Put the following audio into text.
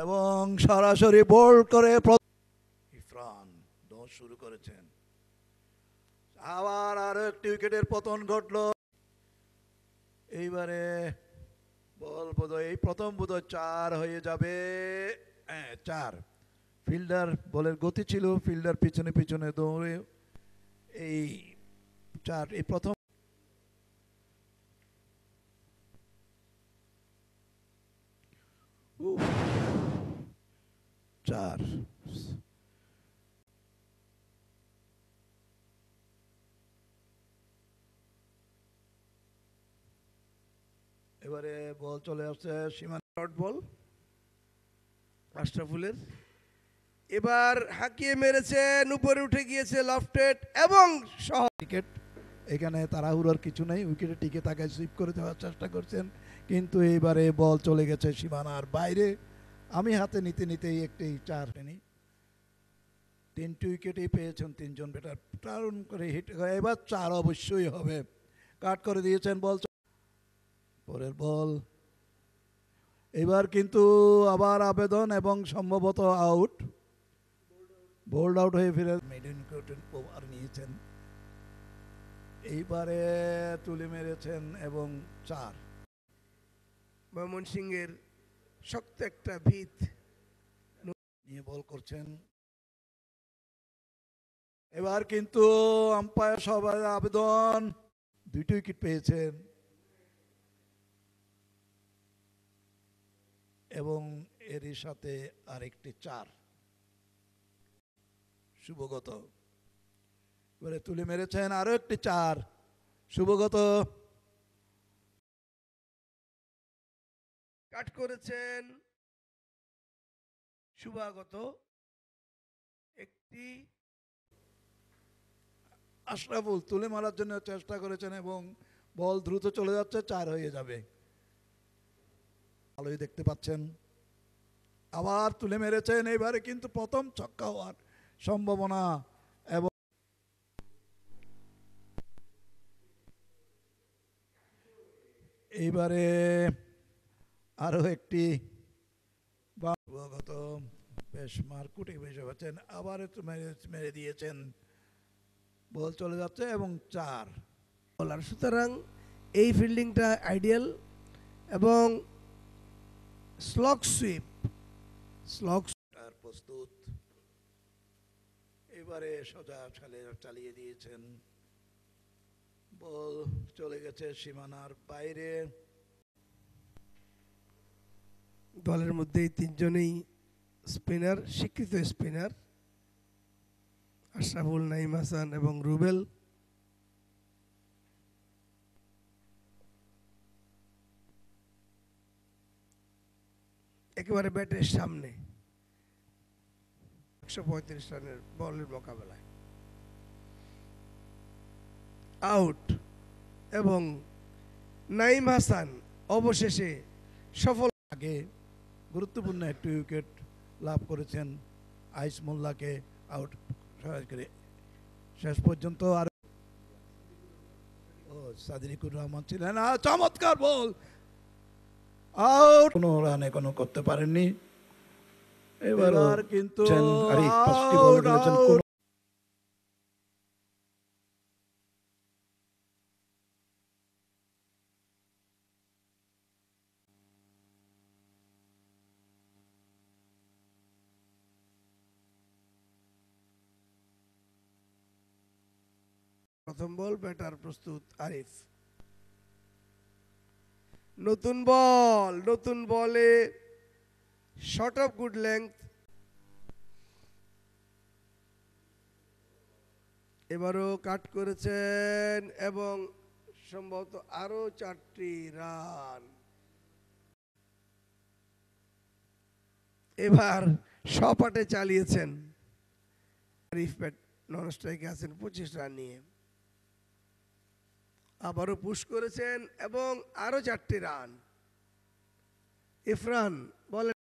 এবং সরাসরি বোল্ড করে ইরফান দৌড় শুরু করেছেন। আবার আরো একটি উইকেটের পতন ঘটলো। এইবারে বল বোধহয় এই প্রথম বোধহয় 4 হয়ে যাবে। 4। ফিল্ডার বলের গতি ছিল, ফিল্ডার পিছনে পিছনে দৌড়ে এই 4 এই প্রথম। উফ, 4। এবারে বল চলে আসছে সীমানা ডট বল আশরাফুলের। এবার হাঁকিয়ে মেরেছেন, উপরে উঠে গিয়েছে লফটেড এবং উইকেট। এখানে তাড়াহুড়োর কিছু নেই, উইকেটে টিকে তাকে সুইপ করে দেওয়ার চেষ্টা করছেন, কিন্তু এইবারে বল চলে গেছে সীমানার বাইরে। আমি হাতে নিতে নিতেই একটি 4 নেই। 3টি উইকেটেই পেয়েছেন 3 জন ব্যাটার, টার্ন করে হিট। এবার 4 অবশ্যই হবে। কাট করে দিয়েছেন বল। পরের বল এবার কিন্তু আবার আবেদন এবং সম্ভবত আউট, বোল্ড আউট হয়ে ফিরে মিডল উইকেট ওভার নিয়েছেন। এইবারে তুলে মেরেছেন এবং 4। ময়মনসিংহের শক্ত একটা ভিত নিয়ে বল করছেন। এবার কিন্তু আম্পায়ার সবার আবেদন, 2টি উইকেট পেয়েছেন এবং এরই সাথে আরেকটি 4। শুভগত এবারে তুলে মেরেছেন আরো একটি 4। শুভগত কাট করেছেন শুভাগত একটি। আশরাফুল তুলে মারার জন্য চেষ্টা করেছেন এবং বল দ্রুত চলে যাচ্ছে, 4 হয়ে যাবে। ভালোই দেখতে পাচ্ছেন। আবার তুলে মেরেছেন, এবারে কিন্তু প্রথম ছক্কা হওয়ার সম্ভাবনা। এবং এইবারে আরো একটি বেশ মারকুটে বেশি হচ্ছেন, আবার একটু মেরে দিয়েছেন, বল চলে যাচ্ছে এবং 4 বলার। সুতরাং এই ফিল্ডিংটা আইডিয়াল এবং স্লগ সুইপ প্রস্তুত। এবারে সোজা চালিয়ে দিয়েছেন, বল চলে গেছে সীমানার বাইরে। দলের মধ্যেই 3 জনেই স্পিনার, স্বীকৃত স্পিনার, আশরাফুল, নাইম হাসান এবং রুবেল। একেবারে ব্যাটের সামনে 135 রানের বলের মোকাবেলায় আউট এবং নাইম হাসান অবশেষে সফল। আগে গুরুত্বপূর্ণ একটি উইকেট লাভ করেছেন, আইস মোল্লাকে আউট করে। শেষ পর্যন্ত আর সাদিকুর রহমান ছিলেন, চমৎকার বল, আউট। কোনো রানে কোনো করতে পারেননি। এবার কিন্তু প্রথম বল, ব্যাটার প্রস্তুত আরিফ। নতুন বলে শর্ট অফ গুড লেংথ। এবারও কাট করেছেন এবং সম্ভবত আরো 4টি রান। এবার সপাটে চালিয়েছেন আরিফ, ব্যাট নন স্ট্রাইকে আছেন 25 রান নিয়ে। আবারও পুশ করেছেন এবং আরো 4টি রান। ইরফান বলে